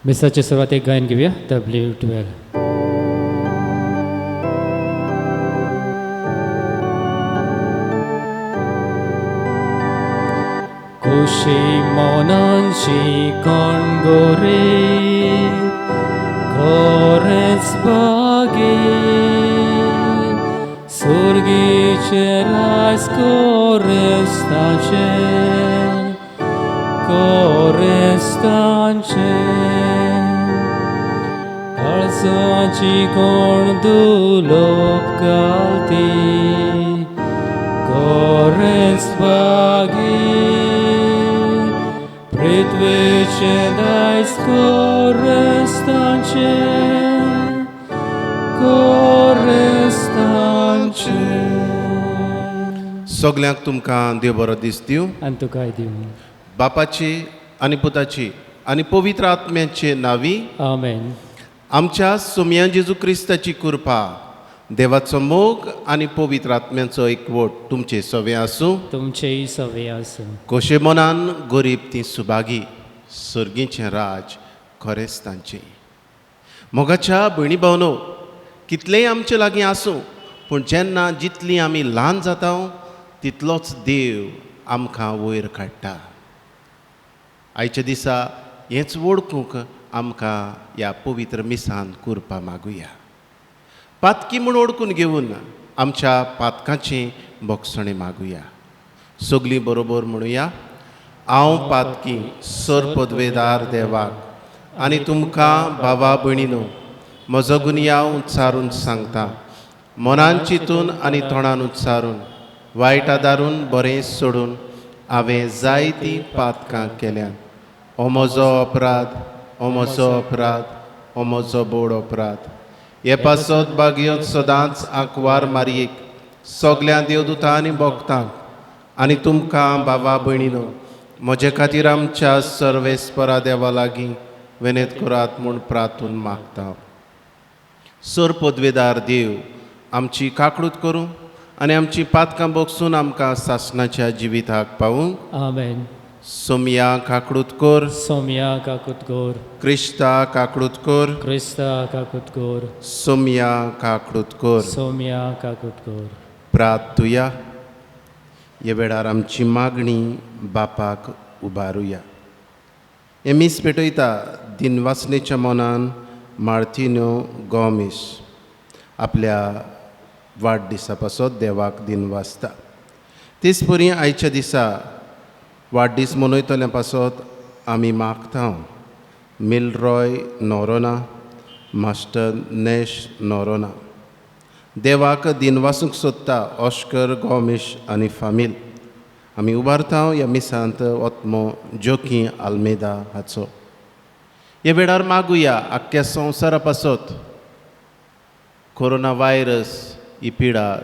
मिसाच्या सुरवातेक गायन घेऊया W12. कुशी मोनांची कणगोरे खरेंच बागे सुर्गीचे रास कोरेस्तांचे काळजाची कोण दुलोप घालती कोरेंच बागे पृथ्वीचे दायज कोरेस्तांचे सगल्यांक तुमकां देव बरो दीस दिवं आनी तुकाय दिवं. बापाची आनी पुताची आनी पवित्र आत्म्याचे नावी आमेन. आमच्या सोम्या जेजू क्रिस्ताची कृपा देवाचो मोग आनी पवित्र आत्म्याचो एकवट तुमचे सवे आसूं. तुमचेय सवे आसूं. कोशे मनान गरीब ती सुभागी सर्गीचें राज खरेंच तांचें. मोगाच्या भयणी भावनो कितलेय आमचे लागीं आसूं पूण जेन्ना जितली आमी ल्हान जाता तितलोच देव आमकां वयर काडटा. आयच्या दिसा हेंच वळखूंक आमकां ह्या पवित्र मिसान कृपा मागुया. पातकी म्हूण ओळखून घेवन आमच्या पातकांची बोगसणे मागुया. सगलीं बरोबर म्हणुया. हांव पातकी सर पदवेदार देवाक आनी तुमकां भावा भयणीनो म्हजो गुन्यांव उच्चारून सांगता. मनान चिंतून आनी तोंडान उच्चारून वायट आदारून बरें सोडून हांवें जायतीं पातकां केल्यात. हो म्हजो अपराध, हो म्हजो अपराध, हो म्हजो बोड अपराध. हे पासत बागयोत सदांच आंकवार मारयेक सगल्या देवदुतां आनी भक्तांक आनी तुमकां भावा भयणीनो म्हजे खातीर आमच्या सर्वेस्परा देवा लागीं विनत करात म्हूण प्रार्थून मागता. सर पदवेदार देव आमची काकूट करूं आनी आमची पातकां बोगसून आमकां सासणाच्या जिविताक पावूंक. आमेन. सोम्या काकूट कर. सोम्या काकूट कर. क्रिस्ता काकूट कर. क्रिस्ता काकूट कर. सोम्या काकूट कर. सोम्या काकूट कर. प्रार्थुया. हे वेळार आमची मागणी बापाक उबारुया. हे मीस पेटयता दिनवासनेच्या मनान मार्तिनो गोमेस आपल्या वाडदिसा पासत देवाक दिन वाचता. तेच परी आयच्या दिसा वाडदीस मनयतल्या पासत आमी मागता मिलरॉय नोरोना, मास्टर नेश नोरोना. देवाक दिन वासूंक सोदता ऑस्कर गोमेश आनी फामील. आमी उबारता ह्या मिसांत ओत्मो जोकी आल्मेदा हाचो. हे वेळार मागुया आख्ख्या संवसारा पासत कोरोना व्हायरस ही पिडा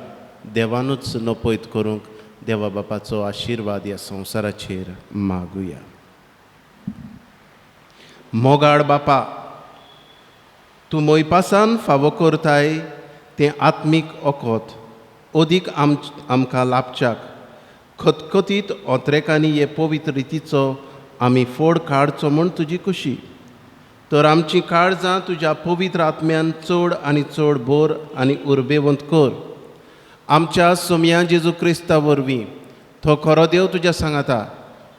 देवानूच नपयत करूंक देवा बापाचो आशिर्वाद ह्या संवसाराचेर मागुया. मोगाळ बापा, तूं मोयपासान फावो करताय तें आत्मीक ओकोत अदीक आमकां लाभच्याक खतखतीत ओत्रेकांनी हे पवित्र रितीचो आमी फोड काडचो म्हूण तुजी खुशी. तर आमची काळजां तुज्या पवित्र आत्म्यान चड आनी चड बोर आनी उर्बेवंत कर. आमच्या सोम्या जेजू क्रिस्ता वरवीं तो खरो देव तुज्या सांगाता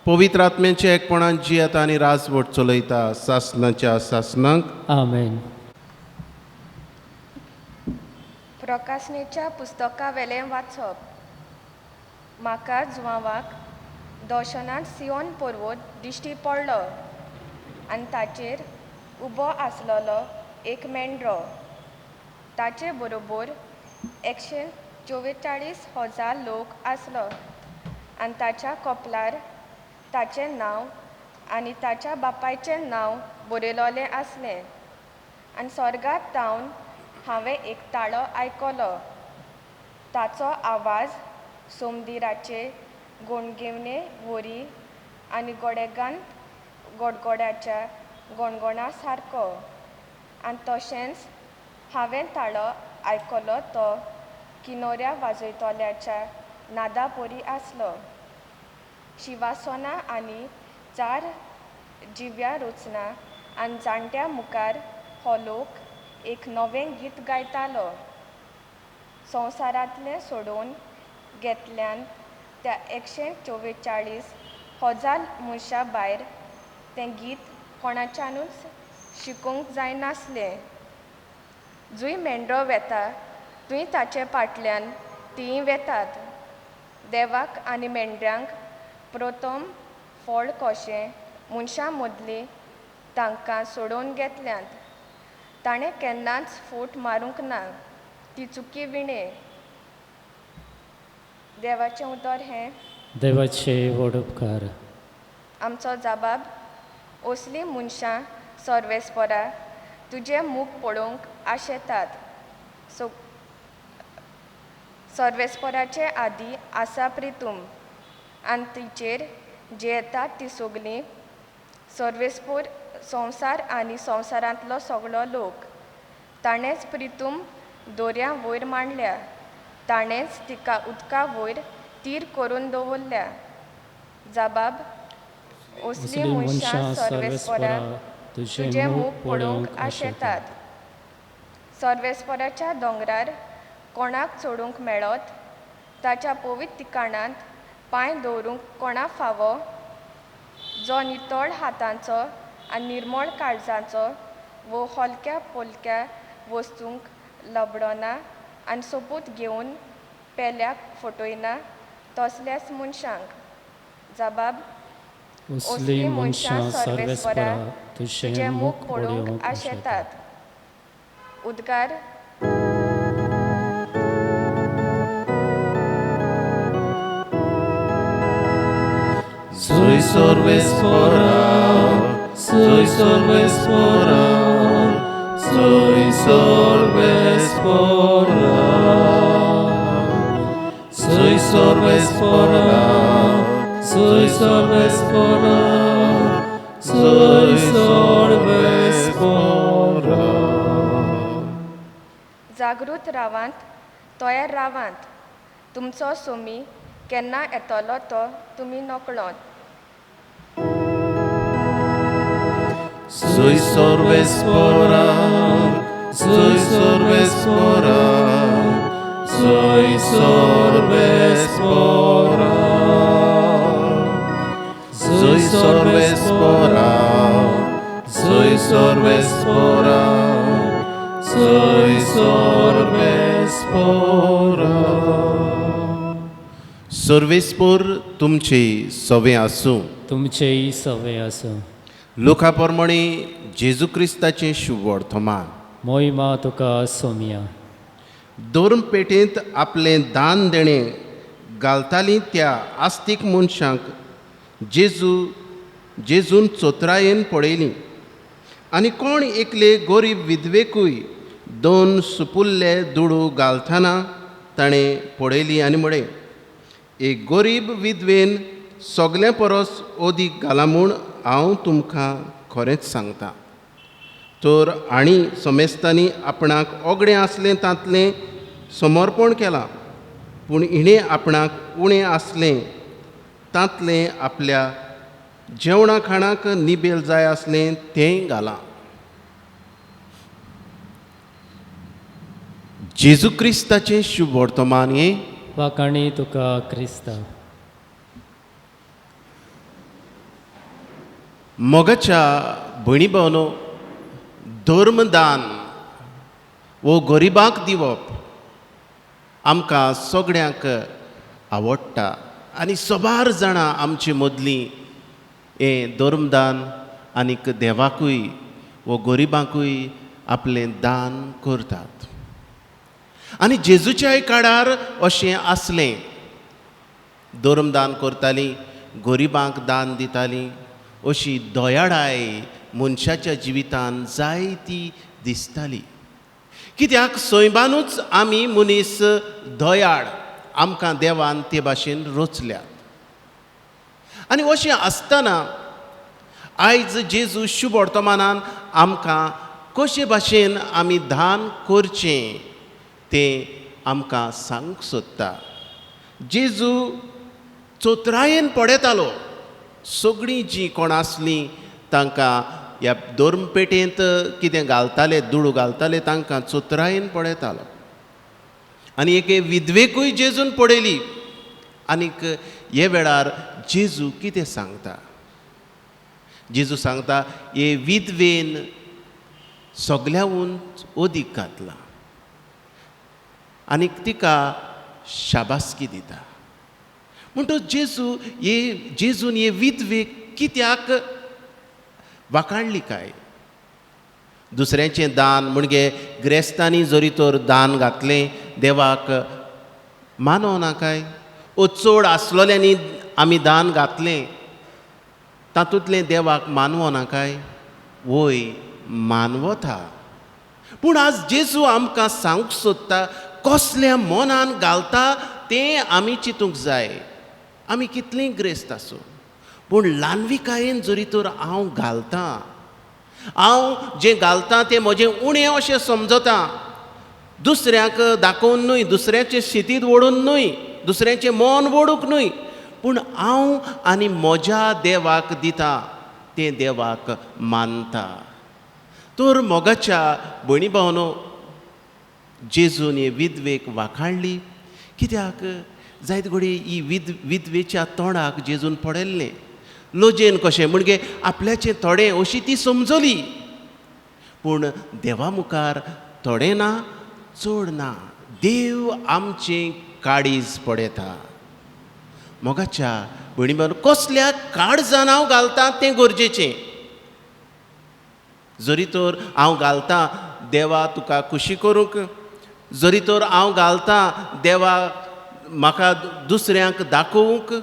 पवित्र आत्म्याच्या एकपणान जियेता आनी राजवट चलयता सासणाच्या सासणांक. आमेन. प्रकाशनेच्या पुस्तका वेलें वाचप. म्हाका जुवांवाक दर्शनांत सियोन पर्वत दिश्टी पडलो आनी ताचेर उबो आसलोलो एक मेंढरो. ताचे बरोबर 144,000 लोक आसलो आनी ताच्या कपलार ताचें नांव आनी ताच्या बापायचें नांव बरयलोलें आसलें. आनी स्वर्गांत तावन हांवें एक ताळो आयकलो. ताचो आवाज सोमदिराचे गोणगिवणे वरी आनी गोडेगांत गडगड्याच्या गणगणा सारको. आनी तशेंच हांवें ताळो आयकलो तो किनोऱ्या वाजयतल्याच्या नादा परी आसलो. शिवासनां आनी 4 जिव्या रचना आनी जाणट्या मुखार हो लोक एक नवें गीत गायतालो. संवसारांतलें सोडून घेतल्यान त्या 144,000 मनशां भायर तें गीत कोणाच्यानूच शिकूंक जायनासलें. जुंय मेंढरो वेता थंय ताचे फाटल्यान तीय वेतात. देवाक आनी मेंढऱ्यांक प्रथम फळ कशें मनशां मदली तांकां सोडून घेतल्यात. ताणें केन्नाच फूट मारूंक ना, ती चुकी विणे. देवाचें उतर हें देवाचे व्हड उपकार. आमचो जबाब असलीं मनशां सर्वेस्परा तुजें मूख पळोवंक आशेतात. सर्वेस्पराचे आदी आसा प्रितूम आनी तिचेर जेयतात ती सगलीं सर्वेस्पर संवसार आनी संवसारांतलो सगळो लोक. ताणेंच प्रितूम दोर्या वयर मांडल्या. ताणेंच तिका उदका वयर तीर करून दवरल्या. जबाब असलीं मनशां सर्वेस्परा तुजें मूख पळोवंक आशेतात. सर्वेस्पराच्या दोंगरार कोणाक चडूंक मेळत, ताच्या पवित्र ठिकाणांत पांय दवरूंक कोणा फावो, जो नितळ हातांचो आनी निर्मळ काळजाचो वो हलक्या पोलक्या वस्तूंक लबडना आनी सोपूत घेवन पेल्याक फटयना तसल्याच मनशांक. जबाब असलीं मनशां सर्वेस्परा तुजें मूख पळोवंक आशेतात. उद्गार Soy sorvespora, soy sorvespora, soy sorvespora, soy sorvespora, soy sorvespora, soy sorvespora. जागृत रावांत, तयार रावांत. तुमचो सोमी केन्ना येतलो तो तुमी नकळोत. Soy sorvespora, soy sorvespora, soy sorvespora, soy sorvespora, soy sorvespora, soy sorvespora. सर्वेस्पर तुमचे सवे आसूं. तुमचेय सवे आसूं. लोका प्रमाणे जेजू क्रिस्ताचें शुभ वर्तमान. मोहिमा तुका सोमिया. दोन पेटेंत आपलें दान देणें घालतालीं त्या आस्तीक मनशांक जेजून चोत्रायेन पळयलीं. आनी कोण एकले गोरीब विधवेकूय 2 सुपुल्ले दुडू घालतना ताणें पळयली आनी म्हळें, एक गोरीब विधवेन सगळें परस ओदीक घाला म्हूण हांव तुमकां खरेंच सांगतां. तर आनी समेस्तांनी आपणाक ओगडें आसलें तांतलें समर्पण केलां, पूण हिणें आपणाक उणें आसलें तांतलें आपल्या जेवणा खाणाक निबेल जाय आसलें तें घालां. जेजू क्रिस्ताचें शुभ वर्तमान हें वाकाणी तुका क्रिस्ता. मोगाच्या भयणी भावनो, धर्मदान वो गरिबांक दिवप आमकां सगळ्यांक आवडटा आनी सोबार जाणां आमचे मदलीं हें धर्मदान आनीक देवाकूय वो गरिबांकूय आपलें दान करतात. आनी जेजूच्याय काळार अशें आसलें. धर्मदान करतालीं, गरिबांक दान दितालीं. अशी दयाळाय मनशाच्या जिवितान जायती दिसताली. कित्याक सैबानूच आमी मनीस दयाळ आमकां देवान ते भाशेन रचल्यात. आनी अशें आसतना आयज जेजू शुभ वर्तमानान आमकां कशे भाशेन आमी दान करचें तें आमकां सांगूंक सोदता. जेजू चोत्रायेन पडयतालो. सगळीं जीं कोण आसलीं तांकां ह्या दोर्म पेटयेंत कितें घालताले दुडू घालताले तांकां चोत्रायेन पळयतालो. आनी एके विधवेकूय जेजून पळयली. आनीक हे वेळार जेजू कितें सांगता? जेजू सांगता हे विधवेन सगल्याहून ओदीक घातला आनीक तिका शाबासकी दिता. म्हणटच जेजून हे विधवेक कित्याक वाखाणली काय? दुसऱ्यांचें दान म्हणजे ग्रेस्तांनी जरी तर दान घातलें देवाक मानवना काय? ओ चड आसलोल्यांनी आमी दान घातलें तातूंतलें देवाक मानवना काय? वय मानवता. पूण आज जेजू आमकां सांगूंक सोदता कसल्या मनान घालता तें आमी चिंतूंक जाय. आमी कितलीं ग्रेस्त आसूं पूण ल्हानविकायेन जरी तर हांव घालतां, हांव जें घालतां तें म्हजें उणें अशें समजता. दुसऱ्याक दाखोवन न्हय, दुसऱ्याचे शितीत ओडून न्हय, दुसऱ्याचें मन ओडूंक न्हय, पूण हांव आनी म्हज्या देवाक दिता तें देवाक मानता. तर मोगाच्या भयणी भावनो, जेजून हे विधवेक वाखाणली. कित्याक? जायते घडी ही विधवेच्या तोंडाक जेजून पडयल्लें लोजयेन कशें म्हणजे आपल्याचें थोडें अशी ती समजली. पूण देवा मुखार थोडें ना, चड ना. देव आमचें काळीज पळयता. मोगाच्या भयणी भावनो, कसल्या काळजान हांव घालतां तें गरजेचें. जरी तर हांव घालतां देवा तुका खुशी करूंक, जरी तर हांव घालतां देवा म्हाका दुसऱ्यांक दाखोवंक,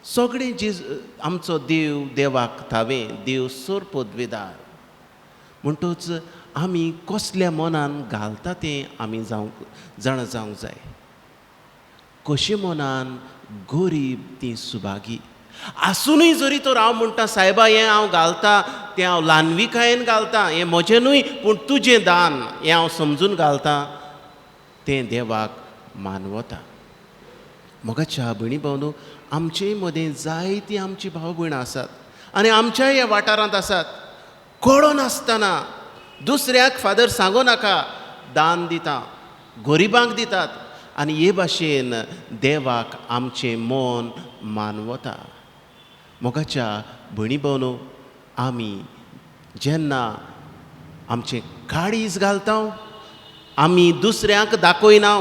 सगळें आमचो देव देवाक थावें, देव सोर पदवेदार. म्हणटच आमी कसल्या मनान घालता तें आमी जाण जावंक जाय. कशे मनान गरीब ती सुभागी आसुनूय जरी तर हांव म्हणटा सायबा हें हांव घालतां तें हांव ल्हानविकायेन घालतां, हें म्हजें न्हय पूण तुजें दान हें हांव समजून घालतां, तें देवाक मानवता. मोगाच्या भयणी भावनो, आमचे मदें जायतीं आमची भाव भयणां आसात आनी आमच्याय ह्या वाठारांत आसात. कळो नासतना दुसऱ्याक फादर सांगो नाका दान दिता, गरिबांक दितात आनी हे भाशेन देवाक आमचें मन मानवता. मोगाच्या भयणी भावनो, आमी जेन्ना आमचें काळीज घालता, आमी दुसऱ्यांक दाखयना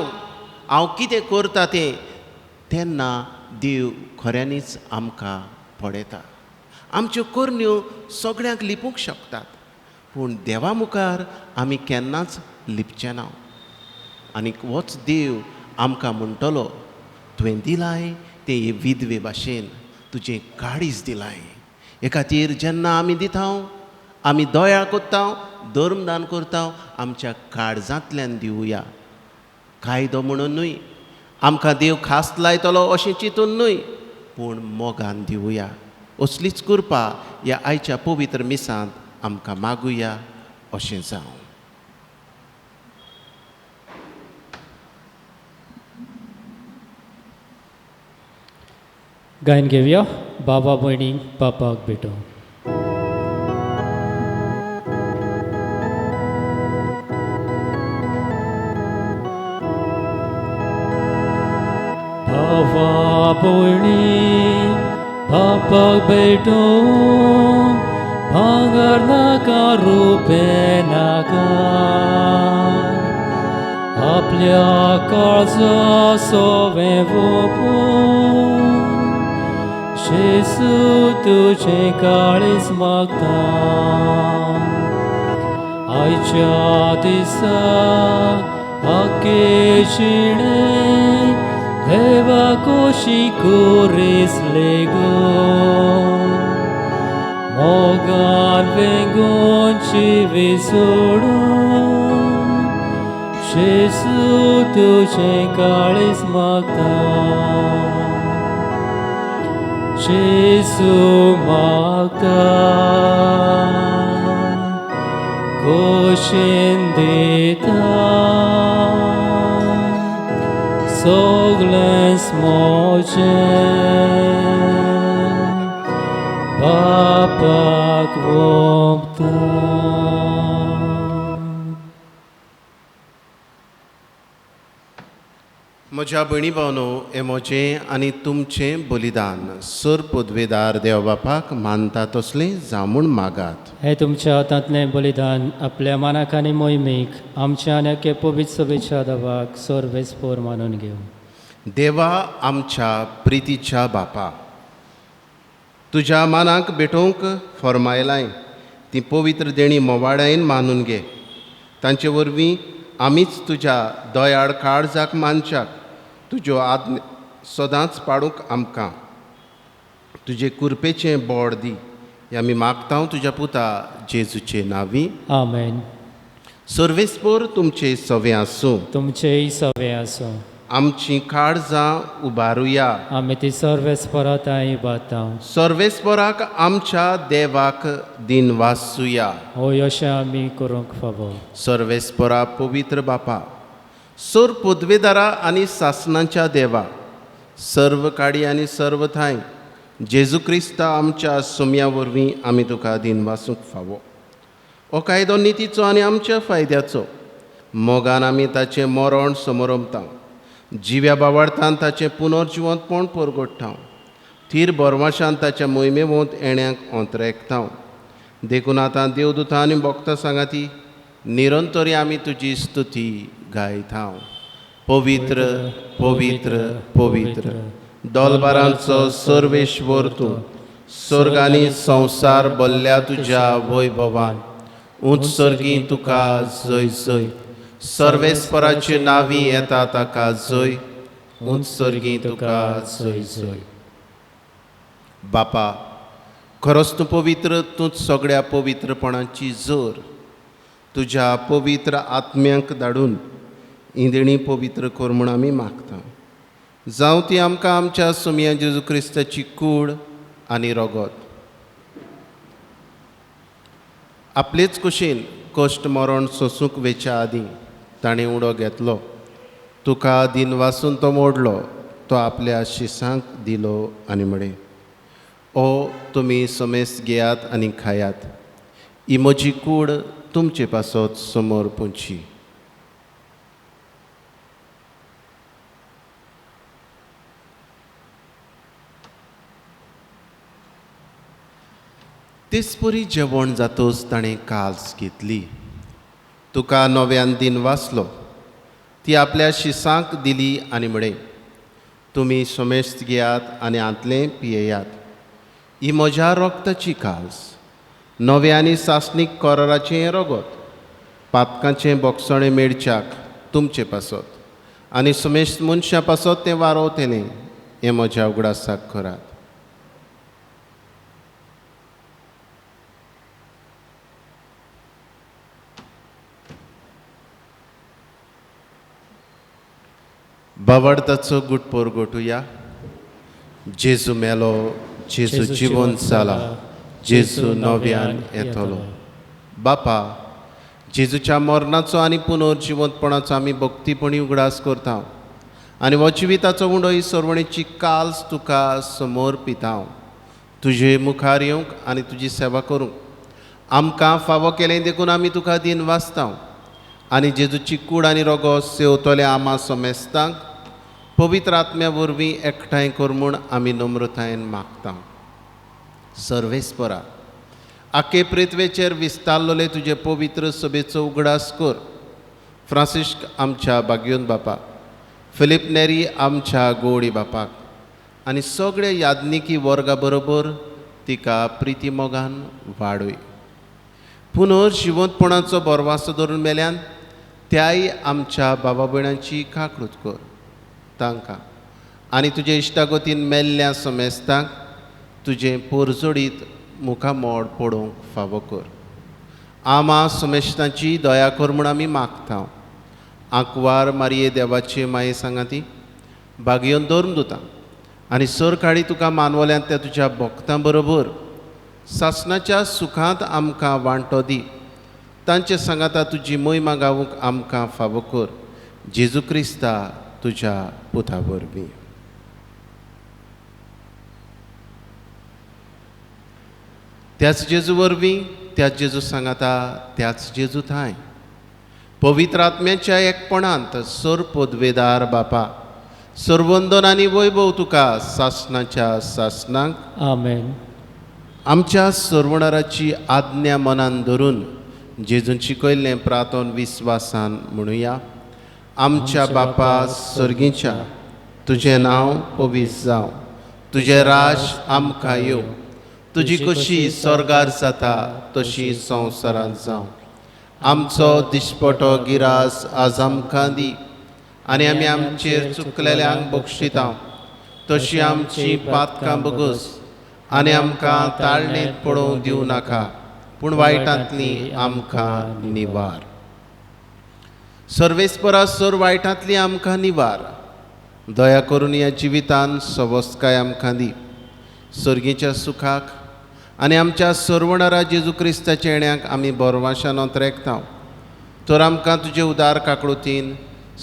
हांव कितें करता तें, तेन्ना देव खऱ्यांनीच आमकां पळयता. आमच्यो करण्यो सगळ्यांक लिपूंक शकतात पूण देवा मुखार आमी केन्नाच लिपचे ना. आनीक होच देव आमकां म्हणटलो तुवें दिलाय तें हे विधवे भाशेन तुजें काळीज दिलाय. हे खातीर जेन्ना आमी दिता, आमी दोयाळ कोत्ता, धर्मदान करता, आमच्या काळजांतल्यान दिवया. कायदो म्हणून न्हय, आमकां देव खास लायतलो अशें चिंतून न्हय, पूण मोगान दिवया. असलीच कृपा ह्या आयच्या पवित्र मिसांत आमकां मागुया अशें जावं. गायन घेवया बाबा भयणीक बापाक भेटो. बाबा भयणी बापाक भेटो, भांगर नाका रुपे नाका, आपल्या काळजा सोवें ओपून जेजू तुजें काळीज मागता. आयच्या दिसा आख्खे जिणें देवा कशी कुरिसले गो, मोगान वेंगून जिवी सोडून जेजू तुजें काळीज मागता. जेजू मागता खोशेन दिता, सगळेंच मोजें बापाक वोगता. म्हज्या भयणी भावनो, हें म्हजें आनी तुमचें बलिदान सर पदवेदार देव बापाक मानता तसलें जावं म्हूण मागात. हे तुमच्या हातांतलें बलिदान आपल्या मानाक आनी मोहिमेक आमच्या आनी एके पवित्र सभेच्या देवाक सर्वेस्पोर मानून घेवं. देवा आमच्या प्रितीच्या बापा, तुज्या मानाक भेटोवंक फरमायलाय ती पवित्र देणी मोवाडायेन मानून घे. तांचे वरवीं आमीच तुज्या दयाळ काळजाक मानच्याक तुज्यो आज्ञा सदांच पाडूंक आमकां तुजे कुरपेचें बोड दी. हें आमी मागता तुज्या पुता जेजूचे नांवी. आमेन. सर्वेस्पोर तुमचे सवे आसूं. तुमचेय सवे आसूं. आमचीं काळजां उबारुया. आमी ती सर्वेस्पराताय बाता. सर्वेस्पराक आमच्या देवाक दिन वासूया. होय अशें आमी करूंक फावो. सर्वेस्परा पवित्र बापा, सर पदवेदारा आनी सासणांच्या देवा, सर्व काडी आनी सर्व थाय जेजू क्रिस्ता आमच्या सोम्या वरवीं आमी तुका दिन वासूंक फावो. हो कायदो नितीचो आनी आमच्या फायद्याचो. मोगान आमी ताचें मरण समोरमता. जिव्या बावार्थान ताचें पुनर्जिवंतपण परगट्टा. थीर बोरमाशान ताच्या मोहिमेवंत येण्याक अंतरेकता. देखून आतां देवदूतां आनी भक्तां सांगाती निरंतरी आमी तुजी स्तुती गायता. पवित्र पवित्र पवित्र दोलबारांचो सर्वेश्वर तूं, स्वर्ग आनी संवसार भल्ल्या तुज्या वैभवान. उत्सर्गी तुका जय जय. सर्वेस्पराचे नांवी येता ताका जय. उत्सर्गी तुका जय जय. बापा, खरोच तूं पवित्र. तूंच सगळ्या पवित्रपणाची जोर. तुज्या पवित्र आत्म्यांक धाडून ही देणी पवित्र कर म्हूण आमी मागता. जावं ती आमकां आमच्या सोम्या जेजू क्रिस्ताची कूड आनी रगत. आपलेच कुशीन कश्ट मरण सोंसूंक वेच्या आदीं ताणें उडो घेतलो. तुका दिन वासून तो मोडलो. तो आपल्या शिसांक दिलो आनी म्हळें, ओ तुमी समेस्त घेयात आनी खायात. ही म्हजी कूड तुमचे पासत समोर पोंची. तेचपरी जेवण जातोच ताणें काल्स घेतली. तुका नव्यान दिन वाचलो. ती आपल्या शिसांक दिली आनी म्हळें, तुमी समेस्त घेयात आनी आंतलें पियेयात. ही म्हज्या रोगताची काल्स, नवे आनी सासणीक कराराचें रगत. पातकांचें बोगसणें मेळच्याक तुमचे पासत आनी समेस्त मनशां पासत तें वारोवतलें. हें म्हज्या उगडासाक करात. बावडताचो गुटपोर गोटुया. जेजू मेलो, जेजू जिवंत जाला, जेजू नव्यान येतलो. बापा, जेजूच्या मरणाचो आनी पुनर्जिवंतपणाचो आमी भक्तीपणी उगडास करता आनी हो जिविताचो उंडो ही सर्वणेची काल्स तुका समोर पिता. तुजे मुखार येवंक आनी तुजी सेवा करूंक आमकां फावो केलें देखून आमी तुका दिन वाचता. आनी जेजूची कूड आनी रगत सेवतले आमा समेस्तांक पवित्र आत्म्या वरवीं एकठांय कर म्हूण आमी नम्रतायेन मागता. सर्वेस्परा, आखे पृथ्वेचेर विस्तारलोले तुजे पवित्र सभेचो उगडास कर. फ्रांसिस्क आमच्या बागयोन बापा, फिलीप नेरी आमच्या गोडी बापाक आनी सगळे याज्ञिकी वर्गा बरोबर तिका प्रिती मोगान वाडय. पुनर्जिवंतपणाचो बरवासो धरून मेल्यान त्याय आमच्या बाबा भयणांची काकूट कर. तांकां आनी तुजे इश्टागतीन मेल्ल्या समेस्तांक तुजें पोरजोडीत मुखामोड पडोवंक फावो कर. आमा समेस्तांची दया कर म्हूण आमी मागता. आंकवार मारये देवाचे माये सांगाती बागयोन दवरून दिता आनी सर काडी तुका मानवल्यान त्या तुज्या भक्तां बरोबर सासणाच्या सुखांत आमकां वांटो दी. तांचे सांगाता तुजी मोहिमा गावूंक आमकां फावो कर. जेजू क्रिस्ता तुज्या पुता वरवीं. त्याच जेजू वरवीं त्याच जेजू सांगाता त्याच जेजू थाय पवित्र आत्म्याच्या एकपणांत सोर पदवेदार बापा सर्वंदन आनी वैभव तुका सासणाच्या सासणांक आमेन. आमच्या सर्वणाराची आज्ञा मनान धरून जेजून शिकयल्लें प्रार्थन विस्वासान म्हणुया. आमच्या बापा सर्गीच्या तुजें नांव पवित्र जावं, तुजें राज आमकां येवं, तुजी कशी स्वर्गार जाता तशी संवसारांत जावं. आमचो दिसपटो गिरास आज आमकां दी आनी आमी आमचेर चुकलेल्यांक बक्षिता तशी आमची पातकां बगस आनी आमकां ताळणेंत पडोवंक दिवं नाका पूण वायटांतली आमकां निवार. सर्वेस्परा सर वायटांतली आमकां निवार. दया करून ह्या जिवितान सवस्काय आमकां दी. सर्गीच्या सुखाक आनी आमच्या सर्वणारा जेजू क्रिस्ताच्या येण्याक आमी बोरवाशान ओंतरेकता. तर आमकां तुजे उदार काकळुतीन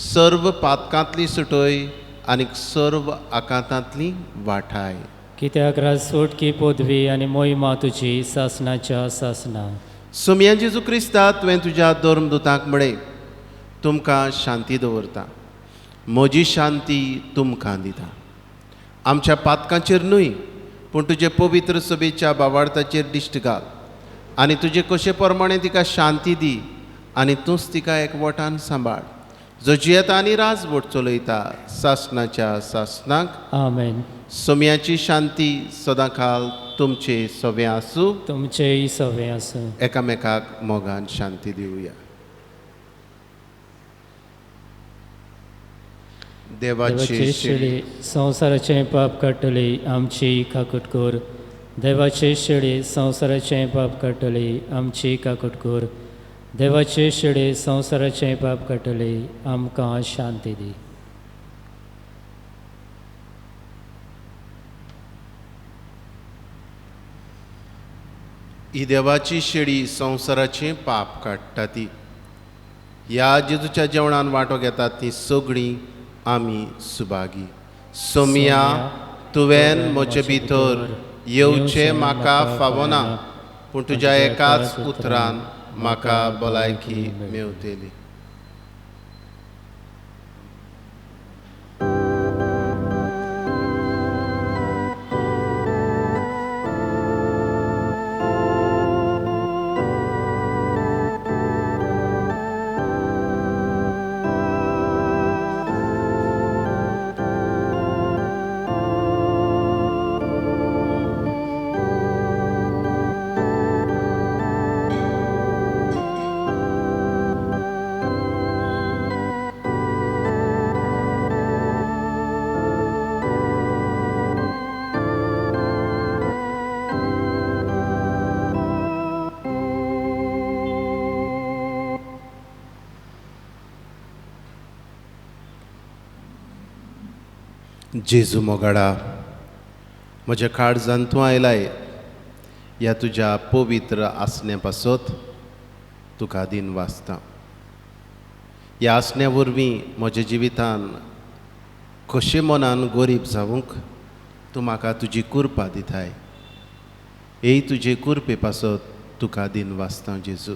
सर्व पातकांतली सुटय आनी सर्व आकांतांतली वाठाय. कित्याक राजसोटकी पदवी आनी मोहिमा तुजी सासणाच्या सासणा. सोम्या जेजू क्रिस्ता तुवें तुज्या धर्मदुतांक म्हणय तुमकां शांती दवरता, म्हजी शांती तुमकां दिता. आमच्या पातकांचेर न्हय पूण तुजे पवित्र सभेच्या भावार्थाचेर दिश्ट घाल आनी तुजे कशे प्रमाणे तिका शांती दी आनी तूंच तिका एकवटान सांबाळ जो जियेता आनी राजवट चलयता सासणाच्या सासणाक. आमेन. सोम्याची शांती सदांकाल तुमचे सवे आसूं. तुमचेय सवे आसूं. एकामेकाक मोगान शांती दिवया. देवाचे शेळी संवसाराचें पाप काडटली आमची काकूट कर. देवाचे शेळी संवसाराचें पाप काडटली आमची काकूट कर. देवाचे शेळी संवसाराचें पाप काडटली आमकां शांती दी. ही देवाची शेळी संवसाराचें पाप काडटा ती. ह्या जेजूच्या जेवणान वांटो घेतात ती सगळीं आमी सुभागी. सोम्या तुवें म्हजे भितर येवचें म्हाका फावना पूण तुज्या एकाच उतरान म्हाका भलायकी मेवतली. जेजू मोगाडा म्हज्या काळजांत तूं आयलाय. ह्या तुज्या पवित्र आसण्या पासत तुका दिन वाचता. ह्या आसण्या वरवीं म्हज्या जिवितान कशें मनान गरीब जावंक तूं म्हाका तुजी कृपा दिताय. हे तुजे कृपे पासत तुका दिन वाचता जेजू.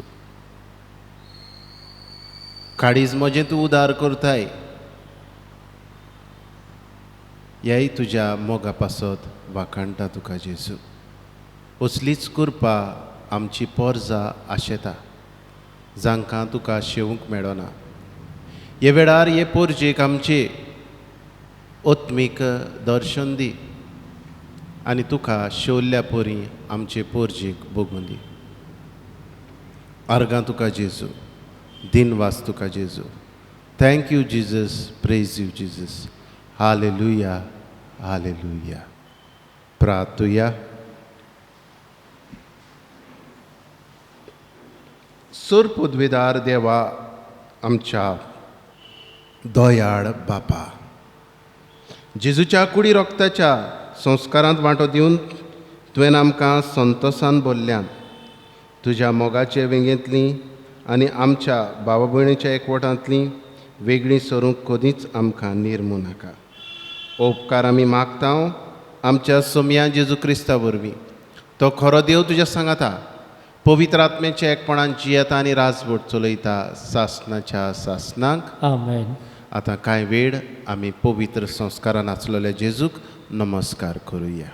काळीज म्हजें तूं उदार करताय. ह्याय तुज्या मोगा पासत वाखाणटा तुका जेजू. असलीच कृपा आमची पोरजां आशेता जांकां तुका शेवूंक मेळना. हे वेळार हे पोरजेक आमचे ओत्मीक दर्शन दी आनी तुका शेवल्ल्या पोरी आमचे पोरजेक बगून दी. आर्गां तुका जेजू. दिनवास तुका जेजू. Thank you Jesus. Praise you Jesus. Hallelujah hallelujah. प्रार्थुया. सुर पदवीदार देवा आमच्या दयाळ बापा, जेजूच्या कुडी रोगताच्या संस्कारांत वांटो दिवन तुवें आमकां संतोशान भरल्यान तुज्या मोगाचे वेंगेंतली आनी आमच्या भावा भयणीच्या एकवटांतली वेगळी सरूंक कधीच आमकां निर्मू नाका. उपकार आमी मागता आमच्या सोम्या जेजू क्रिस्ता वरवीं तो खरो देव तुज्या सांगाता पवित्र आत्म्याच्या एकपणान जियेता आनी राजवट चलयता सासनाच्या सासनाक. आमेन. आतां कांय वेळ आमी पवित्र संस्कारान आचलेल्या जेजूक नमस्कार करुया.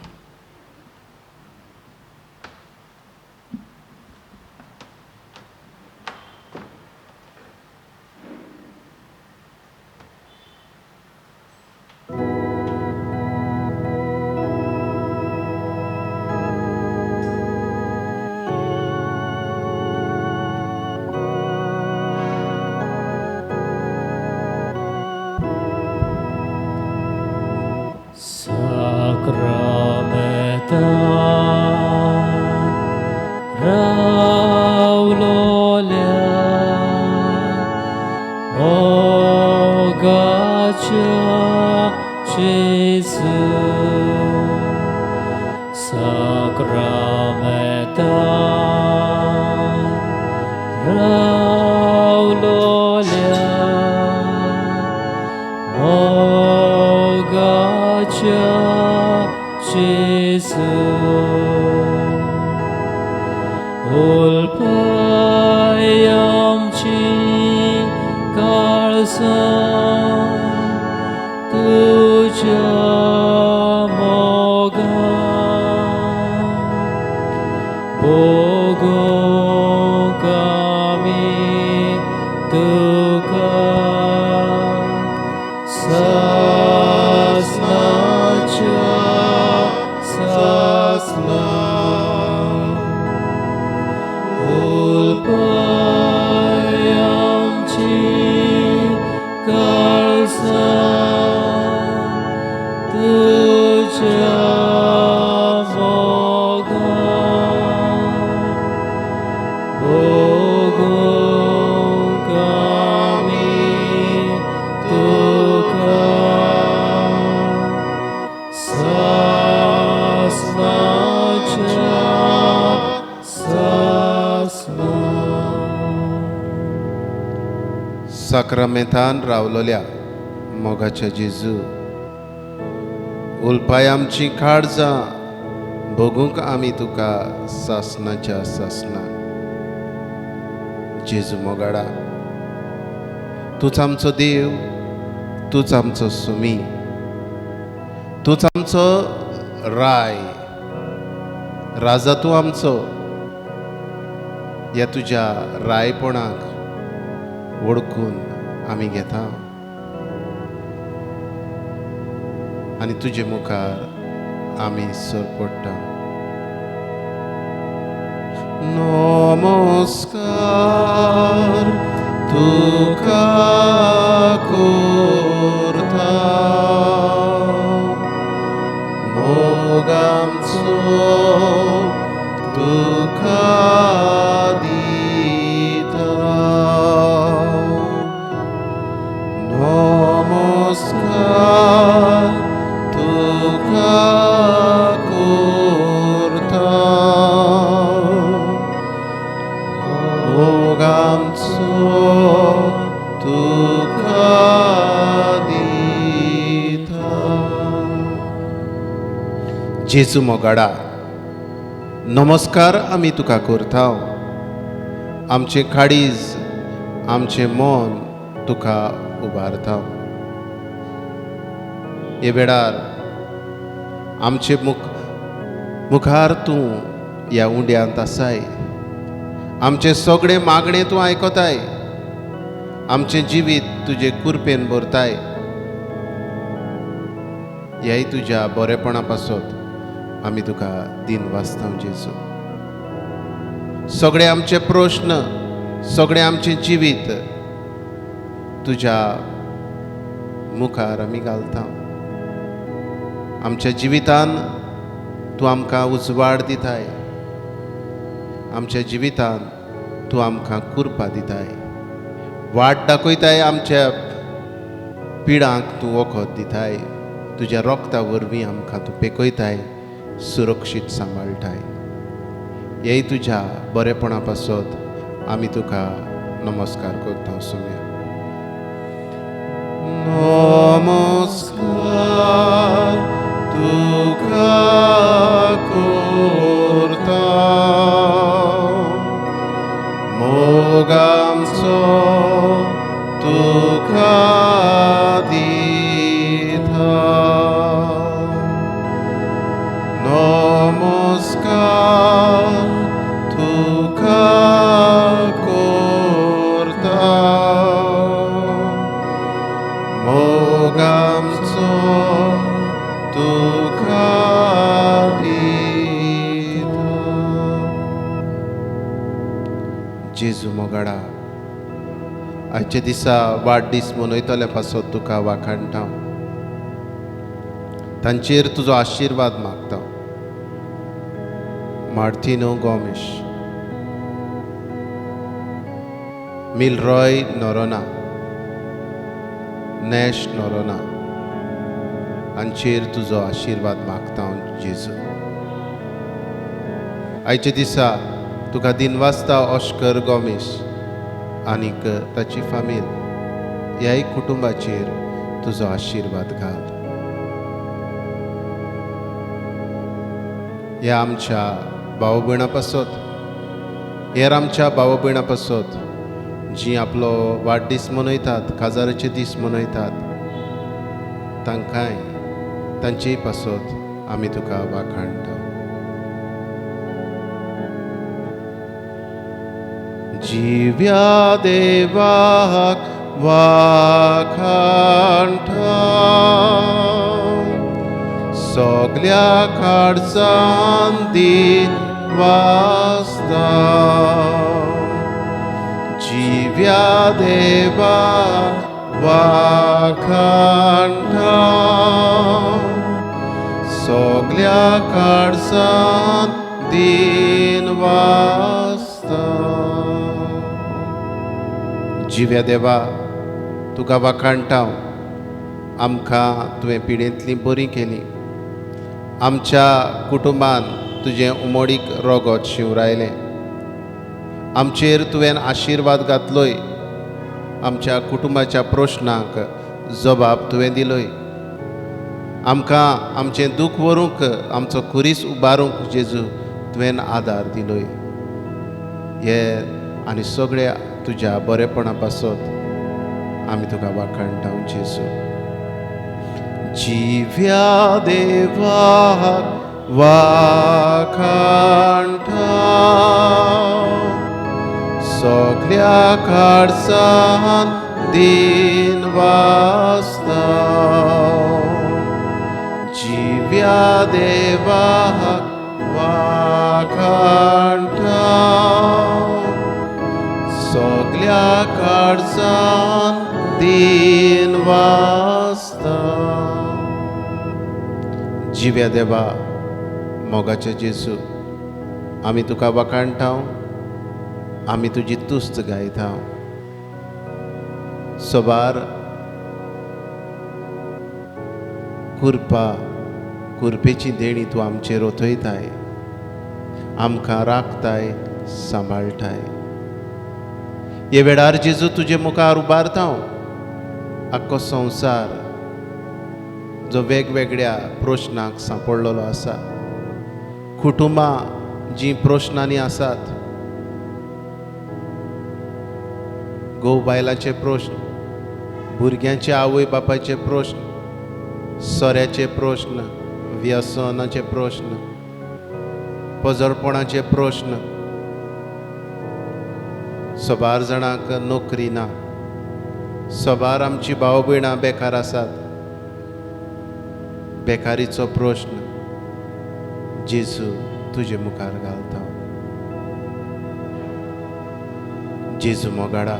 साक्रामेंतान रावलोल्या मोगाच्या जेजू उलपाय आमची काळजां बगूंक आमी तुका सासनाच्या सासनाक. जेजू मोगाडा तूच आमचो देव, तूच आमचो सुमी, तूच आमचो राय, राजा तूं आमचो. ह्या तुज्या रायपणाक वळखून आमी घेता आनी तुजे मुखार आमी सर पडटा. नमस्कार तुका करता मोग आमचो तुका जेजू मोगाडा नमस्कार आमी तुका करता. आमचे काळीज आमचे मन तुका उबारता. हे वेळार आमचे मुखार तूं ह्या उंड्यांत आसाय. आमचे सगळे मागणे तूं आयकताय. आमचे जिवीत तुजे कुरपेन भरताय. ह्याय तुज्या बरेपणा पासत आमी तुका दिन वाचता जेजू. सगळे आमचे प्रश्न, सगळे आमचे जिवीत तुज्या मुखार आमी घालता. आमच्या जिवितान तूं आमकां उजवाड दिताय. आमच्या जिवितान तूं आमकां कुरपा दिताय. वाट दाखयताय. आमच्या पिडांक तूं वखद दिताय. तुज्या रोगता वरवीं आमकां तूं पेकयताय, सुरक्षीत सांबाळटाय. हेय तुज्या बरेपणा पासत आमी तुका नमस्कार करता. सुम्या नमस्कार तुका करता मोग आमचो तुका दिता नमस्कार तुका करता मोग आमचो तुका दिता जेजू मोगाडा आजचे दिसा वाडदीस मनयतले पासत तुका वाखाणटा तांचेर तुजो आशिर्वाद मागता Martino Gomesh Milroy Noronha Nash Noronha हांचेर तुजो आशिर्वाद मागता हांव जेजू आयचे दिसा तुका दिनवासता ऑस्कर गोमेश आनीक ताची फामील ह्याय कुटुंबाचेर तुजो आशिर्वाद घाल ह्या आमच्या भाव भयणां पासत हेर आमच्या भाव भयणां पासत जीं आपलो वाडदीस मनयतात काजाराचे दीस मनयतात तांकांय तांचेय पासत आमी तुका वाखाणटा जिव्या देवाक वाखाणटा सगल्या काळजान दिनवासता जिव्या देवाक वाखाणटा सगल्या काळजान दिनवासता जिव्या देवा तुका वाखाणटा आमकां तुवें पिडेंतली बरी केली आमच्या कुटुंबान तुजें उमोडीक रोगत शिवरायलें आमचेर तुवें आशिर्वाद घातलोय आमच्या कुटुंबाच्या प्रश्नांक जबाब तुवें दिलोय आमकां आमचें दूख व्हरूंक आमचो खुरीस उबारूंक जेजू तुवें आदार दिलोय हे आनी सगळे तुज्या बरेपणा पासत आमी तुका वाखाणटा जेजू जिव्या देवाक वाखाणटा सगल्या काळजान दिनवासता जिव्या देवाक वाखाणटा सगल्या काळजान दिनवासता जिव्या देवा मोगाचे जेजू आमी तुका वाखाणटा आमी तुजी तुस्त गायता सोबार कुरपेची देणी तूं आमचेर ओतयताय आमकां राखताय सांबाळटाय हे वेळार जेजू तुजे मुखार उबारता आख्खो संवसार जो वेगवेगळ्या प्रश्नांक सांपडलेलो आसा कुटुंबां जीं प्रश्नांनी आसात घोव बायलांचे प्रश्न भुरग्यांचे आवय बापायचे प्रश्न सोऱ्याचे प्रश्न व्यसनाचे प्रश्न पजरपणाचे प्रश्न सोबार जाणांक नोकरी ना सोबार आमची भाव भयणां बेकार आसात बेकारीचो प्रश्न जेजू तुजे मुखार घालता जेजू मोगाडा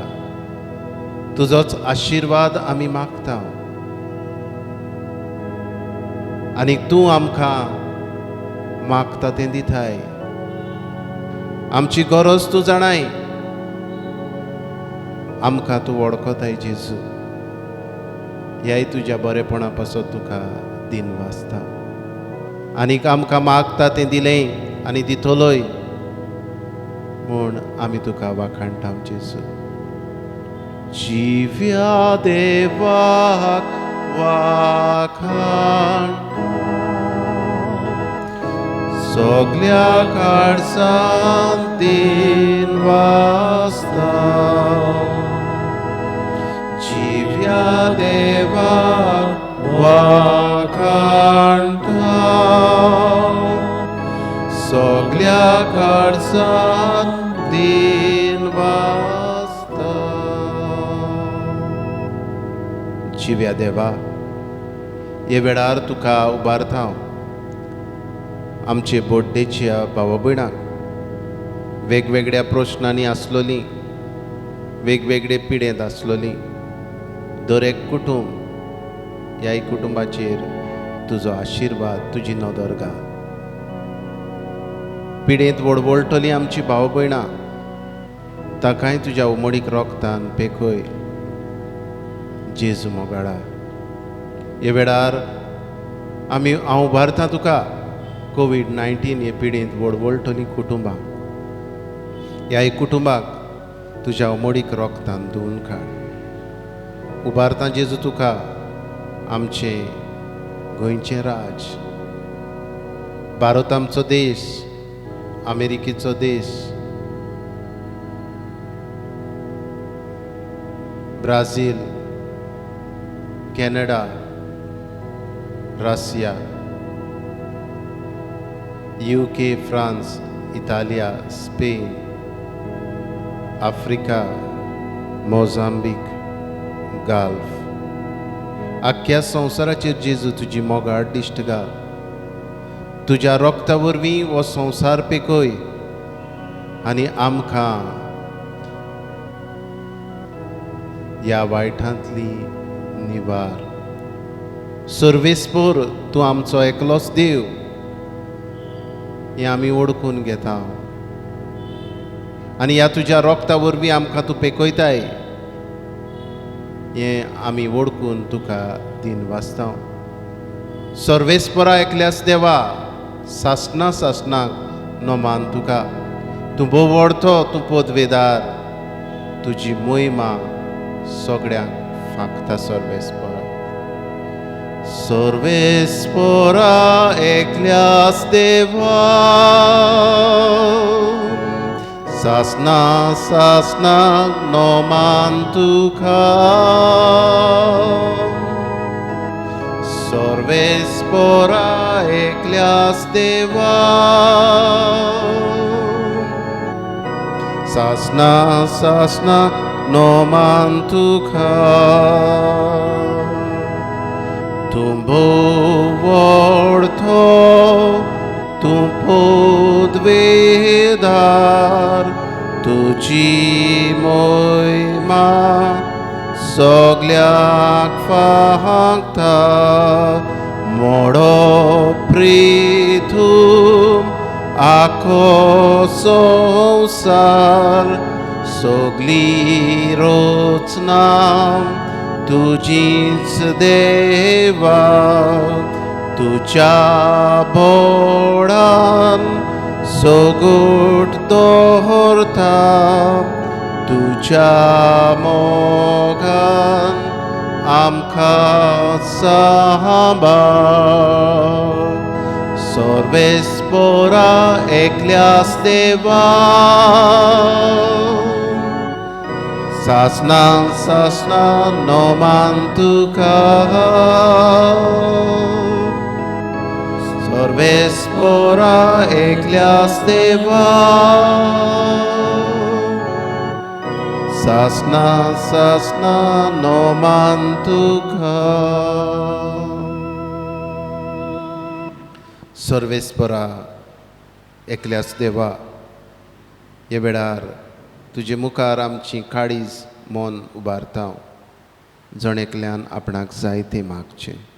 तुजोच आशिर्वाद आमी मागता आनी तूं आमकां मागता तें दिताय आमची गरज तूं जाणाय आमकां तूं वळखताय जेजू ह्याय तुज्या बरेपणा पासत तुका दिन वाचता आनीक आमकां मागता तें दिलें आनी दितलोय म्हूण आमी तुका वाखाणटा जेजू जिव्या देवाक वाखाणटा सगल्या काळजांत दिन वाजता जिव्या देवाक वाखाणटा सगल्या काळजांत दिन वाजता जिव्या देवा हे वेळार तुका उबारता हांव आमचे बर्थडेच्या भावा भयणांक वेगवेगळ्या प्रश्नांनी आसलोलीं वेगवेगळे पिडेंत आसलोलीं दर एक कुटुंब ह्या कुटुंबाचेर तुजो आशिर्वाद तुजी नदर घाल पिडेंत वळवळटलीं आमची भाव भयणां ताकाय तुज्या उमडीक रोगतान पेखय जेजू मोगाळा हे वेळार हांव उबारतां तुका कोविड-19 हे पिडेंत वळवळटलीं कुटुंबां ह्या कुटुंबाक तुज्या उमडीक रोगतान धुवन काड उबारतां जेजू तुका आमचें गोंयचें राज भारत आमचो देश अमेरिकेचो देश Brazil Canada Russia UK France इटालिया स्पेन आफ्रिका मोजांबीक गाल्फ आख्ख्या संवसाराचेर जेजू तुजी मोगाळ दिश्ट घाल तुज्या रोगता वरवीं हो संवसार पेखय आनी आमकां ह्या वायटांतली निवार सर्वेस्पर तूं आमचो एकलोच देव हें आमी ओळखून घेता आनी ह्या तुज्या रोगता वरवीं आमकां तूं पेखयताय हें आमी ओळखून तुका दिन वाचता सर्वेस्परा एकल्याच देवा सासना सासनाक नोमान तुका तूं बोवडतो तूं पदवेदार तुजी मोहिमा सगळ्यांक फांकता सर्वेस्परा सर्वेस्परा एकल्याच देवा सासना सासनाक नोमान तुका सर्वेस्परा एकल्याच देवा सासना सासना नोमान तुका तूं बोवडतो तूं पदवेदार तुजी मोहिमा सगळ्याक फांकता मोडो प्रिथूम आखो संवसार सगळी रोचना तुजीच देवा तुज्या बोडान सोगूट दवरता तुज्या मोगान आमकां सांबाळ सर्वेस्परा एकल्याच देवा सासना सासना नोमान तुका सर्वेस्परा एकल्याच देवा सासना सासना नोमान तुका सर्वेस्परा एकल्याच देवा हे वेळार तुजे मुखार आमची काळीज मोन उबारता जण एकल्यान आपणाक जाय तें मागचें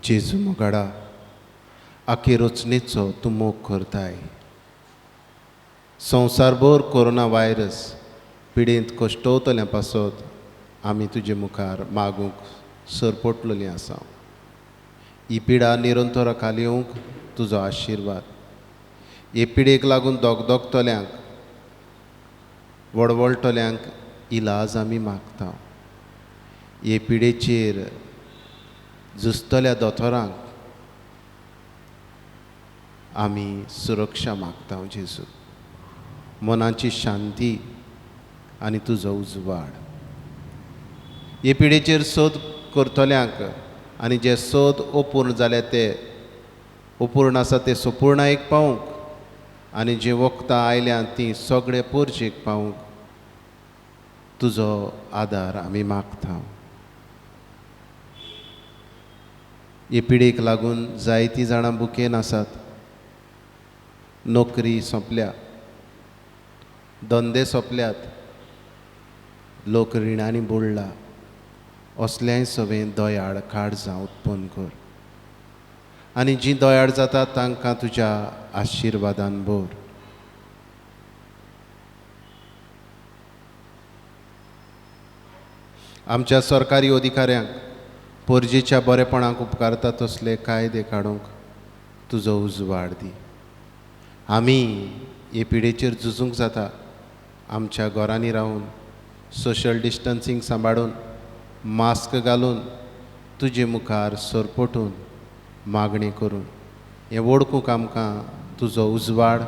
जेजू मोगाडा आखे रचनेचो तूं मोग करताय संवसारभर कोरोना व्हायरस पिडेंत कश्टवतल्या पासत आमी तुजे मुखार मागूंक सरपटलेलीं आसा ही पिडा निरंतर खाली येवंक तुजो आशिर्वाद. हे पिडेक लागून दोगदोगतल्यांक वळवळटल्यांक इलाज आमी मागता. हे पिडेचेर झुजतल्या दोतोरांक आमी सुरक्षा मागता जेजू. मनाची शांती आनी तुजो उजवाड. हे पिडेचेर सोद करतल्यांक आनी जे सोद अपूर्ण जाले ते अपूर्ण आसा ते संपूर्णायेक पावूंक आनी जे वखदां आयल्यां तीं सगळे पुर्जेक पावूंक तुजो आदार आमी मागता. हे पिडेक लागून जायतीं जाणां बुकेन आसात. नोकरी सोंपल्या, धंदे सोंपल्यात, लोक रिणांनी बुडला. असल्याय सवें दोयाड काळजां उत्पन्न कर आनी जीं दोयाड जातात तांकां तुज्या आशिर्वादान भर. आमच्या सरकारी अधिकाऱ्यांक पोरजेच्या बरेपणाक उपकारता तसले कायदे काडूंक तुजो उजवाड दी. आमी हे पिडेचेर झुजूंक जाता. आमच्या घरांनी रावून सोशल डिस्टन्सींग सांबाळून मास्क घालून तुजे मुखार सरपटून मागणी करून हें वळखूंक आमकां तुजो उजवाड,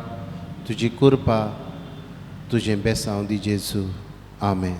तुजी कृपा, तुजें बेसांव दी जेजू. आमेन.